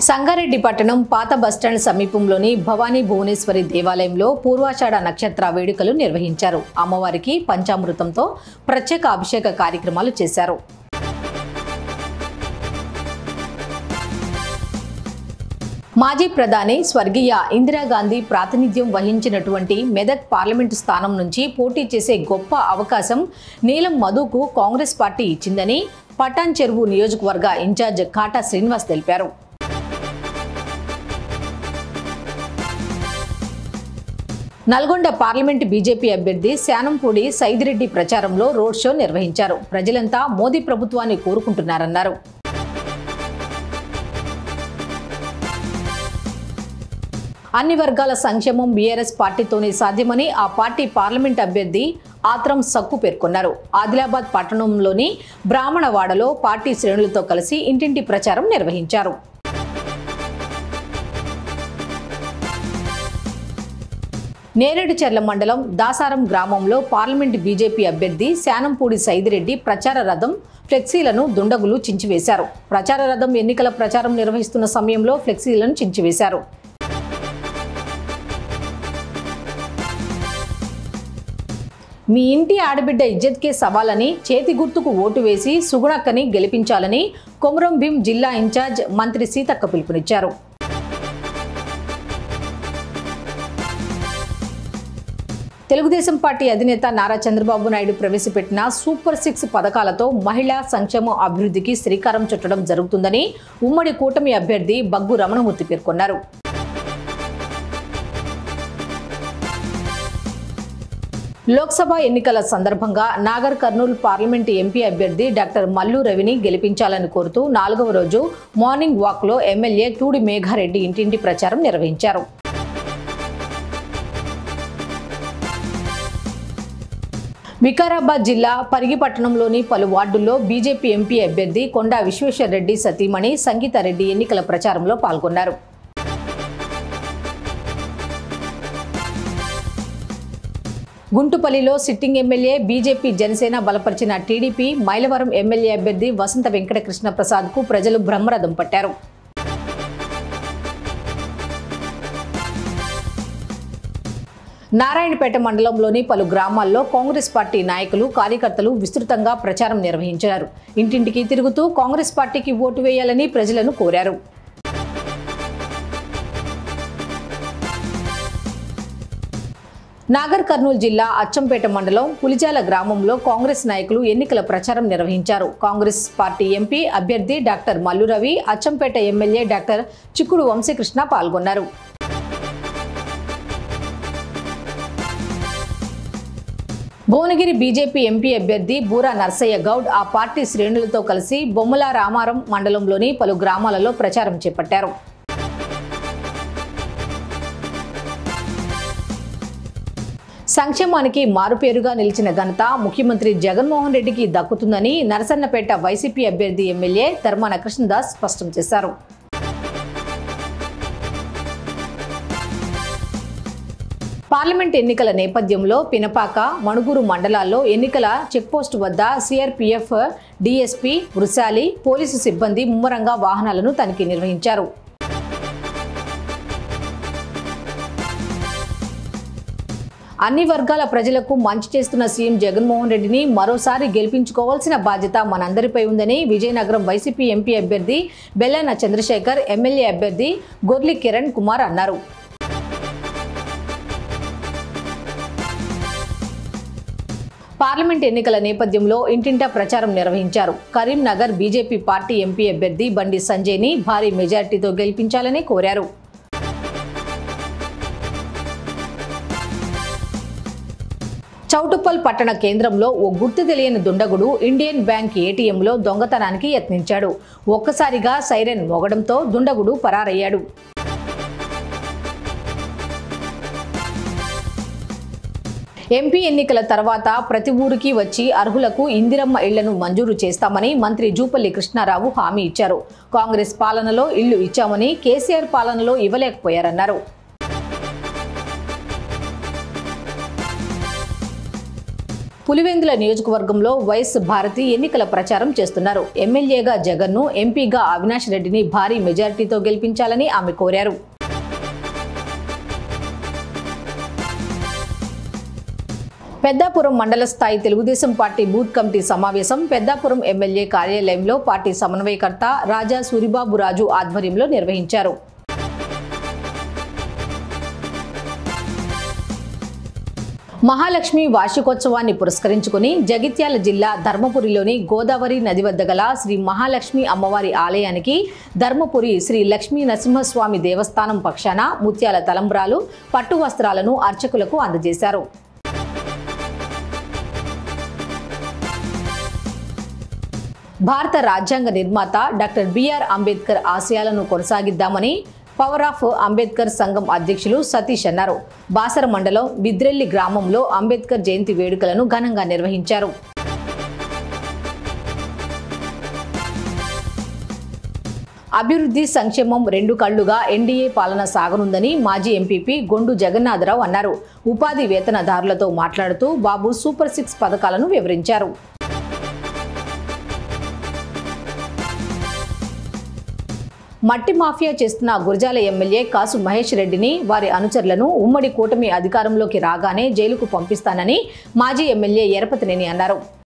సంగారెడ్డి పట్టణం పాత బస్టాండ్ సమీపంలోని భవానీ భువనేశ్వరి దేవాలయంలో పూర్వాషాఢ నక్షత్ర వేడుకలు నిర్వహించారు. అమ్మవారికి పంచామృతంతో ప్రత్యేక అభిషేక కార్యక్రమాలు చేశారు. మాజీ ప్రధాని స్వర్గీయ ఇందిరాగాంధీ ప్రాతినిధ్యం వహించినటువంటి మెదక్ పార్లమెంటు స్థానం నుంచి పోటీ చేసే గొప్ప అవకాశం నీలం మధుకు కాంగ్రెస్ పార్టీ ఇచ్చిందని పటాన్ చెరువు నియోజకవర్గ ఇన్ఛార్జ్ కాటా శ్రీనివాస్ తెలిపారు. నల్గొండ పార్లమెంటు బీజేపీ అభ్యర్థి శానంపూడి సైదిరెడ్డి ప్రచారంలో రోడ్ షో నిర్వహించారు. ప్రజలంతా మోదీ ప్రభుత్వాన్ని కోరుకుంటున్నారన్నారు. అన్ని వర్గాల సంక్షేమం బీఆర్ఎస్ పార్టీతోనే సాధ్యమని ఆ పార్టీ పార్లమెంట్ అభ్యర్థి ఆత్రం సక్కు పేర్కొన్నారు. ఆదిలాబాద్ పట్టణంలోని బ్రాహ్మణవాడలో పార్టీ శ్రేణులతో కలిసి ఇంటింటి ప్రచారం నిర్వహించారు. నేరేడుచెర్ల మండలం దాసారం గ్రామంలో పార్లమెంటు బీజేపీ అభ్యర్థి శానంపూడి సైదిరెడ్డి ప్రచార రథం ఫ్లెక్సీలను దుండగులు చించివేశారు. ప్రచార రథం ఎన్నికల ప్రచారం నిర్వహిస్తున్న సమయంలో ఫ్లెక్సీలను చించివేశారు. మీ ఇంటి ఆడబిడ్డ ఇజ్జత్కే సవాలని చేతి గుర్తుకు ఓటు వేసి సుగుణక్కని గెలిపించాలని కొమరం భీం జిల్లా ఇన్ఛార్జ్ మంత్రి సీతక్క పిలుపునిచ్చారు. తెలుగుదేశం పార్టీ అధినేత నారా చంద్రబాబు నాయుడు ప్రవేశపెట్టిన సూపర్ 6 పథకాలతో మహిళా సంక్షేమ అభివృద్ధికి శ్రీకారం చుట్టడం జరుగుతుందని ఉమ్మడి కూటమి అభ్యర్థి బగ్గు రమణమూర్తి పేర్కొన్నారు. లోక్సభ ఎన్నికల సందర్భంగా నాగర్ కర్నూలు పార్లమెంటు ఎంపీ అభ్యర్థి డాక్టర్ మల్లు రవిని గెలిపించాలని కోరుతూ 4వ రోజు మార్నింగ్ వాక్లో ఎమ్మెల్యే టూడి మేఘారెడ్డి ఇంటింటి ప్రచారం నిర్వహించారు. వికారాబాద్ జిల్లా పరిగి పట్టణంలోని పలు వార్డుల్లో బీజేపీ ఎంపీ అభ్యర్థి కొండా విశ్వేశ్వరరెడ్డి సతీమణి సంగీతారెడ్డి ఎన్నికల ప్రచారంలో పాల్గొన్నారు. గుంటుపల్లిలో సిట్టింగ్ ఎమ్మెల్యే బీజేపీ జనసేన బలపరిచిన టీడీపీ మైలవరం ఎమ్మెల్యే అభ్యర్థి వసంత వెంకటకృష్ణ ప్రసాద్కు ప్రజలు బ్రహ్మరథం పట్టారు. నారాయణపేట మండలంలోని పలు గ్రామాల్లో కాంగ్రెస్ పార్టీ నాయకులు కార్యకర్తలు విస్తృతంగా ప్రచారం నిర్వహించారు. ఇంటింటికి తిరుగుతూ కాంగ్రెస్ పార్టీకి ఓటు వేయాలని ప్రజలను కోరారు. నాగర్ కర్నూలు జిల్లా అచ్చంపేట మండలం పులిజాల గ్రామంలో కాంగ్రెస్ నాయకులు ఎన్నికల ప్రచారం నిర్వహించారు. కాంగ్రెస్ పార్టీ ఎంపీ అభ్యర్థి doctor Mallu Ravi, Achampet MLA doctor చిక్కుడు వంశీకృష్ణ పాల్గొన్నారు. భువనగిరి బీజేపీ ఎంపీ అభ్యర్థి బూరా నర్సయ్య గౌడ్ ఆ పార్టీ శ్రేణులతో కలిసి బొమ్మల రామారం మండలంలోని పలు గ్రామాలలో ప్రచారం చేపట్టారు. సంక్షేమానికి మారుపేరుగా నిలిచిన ఘనత ముఖ్యమంత్రి జగన్మోహన్ రెడ్డికి దక్కుతుందని నరసన్నపేట వైసీపీ అభ్యర్థి ఎమ్మెల్యే ధర్మాన కృష్ణదాస్ స్పష్టం చేశారు. పార్లమెంట్ ఎన్నికల నేపథ్యంలో పినపాక, మణుగూరు మండలాల్లో ఎన్నికల చెక్పోస్టు వద్ద సిఆర్పీఎఫ్, డీఎస్పీ, వృశాలి పోలీసు సిబ్బంది ముమ్మరంగా వాహనాలను తనిఖీ నిర్వహించారు. అన్ని వర్గాల ప్రజలకు మంచి చేస్తున్న సీఎం జగన్మోహన్ రెడ్డిని మరోసారి గెలిపించుకోవాల్సిన బాధ్యత మనందరిపై ఉందని విజయనగరం వైసీపీ ఎంపీ అభ్యర్థి బెల్లన చంద్రశేఖర్, ఎమ్మెల్యే అభ్యర్థి గొర్లి కిరణ్ కుమార్ అన్నారు. పార్లమెంట్ ఎన్నికల నేపథ్యంలో ఇంటింటా ప్రచారం నిర్వహించారు. కరీంనగర్ బీజేపీ పార్టీ ఎంపీ అభ్యర్థి బండి సంజయ్ని భారీ మెజార్టీతో గెలిపించాలని కోరారు. చౌటుప్పల్ పట్టణ కేంద్రంలో ఓ గుర్తు తెలియని దుండగుడు ఇండియన్ బ్యాంక్ ఏటీఎంలో దొంగతనానికి యత్నించాడు. ఒక్కసారిగా సైరన్ మోగడంతో దుండగుడు పరారయ్యాడు. ఎంపీ ఎన్నికల తర్వాత ప్రతి ఊరికి వచ్చి అర్హులకు ఇందిరమ్మ ఇళ్లను మంజూరు చేస్తామని మంత్రి జూపల్లి కృష్ణారావు హామీ ఇచ్చారు. కాంగ్రెస్ పాలనలో ఇళ్లు ఇచ్చామని కేసీఆర్ పాలనలో ఇవ్వలేకపోయారన్నారు. పులివెందుల నియోజకవర్గంలో వైఎస్ భారతి ఎన్నికల ప్రచారం చేస్తున్నారు. ఎమ్మెల్యేగా జగన్ను, ఎంపీగా అవినాష్ రెడ్డిని భారీ మెజారిటీతో గెలిపించాలని ఆమె కోరారు. పెద్దాపురం మండల స్థాయి తెలుగుదేశం పార్టీ బూత్ కమిటీ సమావేశం పెద్దాపురం ఎమ్మెల్యే కార్యాలయంలో పార్టీ సమన్వయకర్త రాజా సూరిబాబురాజు ఆధ్వర్యంలో నిర్వహించారు. మహాలక్ష్మి వార్షికోత్సవాన్ని పురస్కరించుకుని జగిత్యాల జిల్లా ధర్మపురిలోని గోదావరి నది వద్ద గల శ్రీ మహాలక్ష్మి అమ్మవారి ఆలయానికి ధర్మపురి శ్రీ లక్ష్మీ నరసింహస్వామి దేవస్థానం పక్షాన ముత్యాల తలంబ్రాలు, పట్టు వస్త్రాలను అర్చకులకు అందజేశారు. భారత రాజ్యాంగ నిర్మాత డాక్టర్ బిఆర్ అంబేద్కర్ ఆశయాలను కొనసాగిద్దామని పవర్ ఆఫ్ అంబేద్కర్ సంఘం అధ్యక్షులు సతీష్ అన్నారు. బాసర మండలం బిద్రెల్లి గ్రామంలో అంబేద్కర్ జయంతి వేడుకలను ఘనంగా నిర్వహించారు. అభివృద్ధి, సంక్షేమం రెండు కళ్లుగా ఎన్డీఏ పాలన సాగనుందని మాజీ ఎంపీపీ గొండు జగన్నాథరావు అన్నారు. ఉపాధి వేతనదారులతో మాట్లాడుతూ బాబు సూపర్ 6 పథకాలను వివరించారు. మట్టి మాఫియా చేస్తున్న గురజాల ఎమ్మెల్యే కాసు మహేష్ రెడ్డిని, వారి అనుచరులను ఉమ్మడి కూటమి అధికారంలోకి రాగానే జైలుకు పంపిస్తానని మాజీ ఎమ్మెల్యే ఎరపతినేని అన్నారు.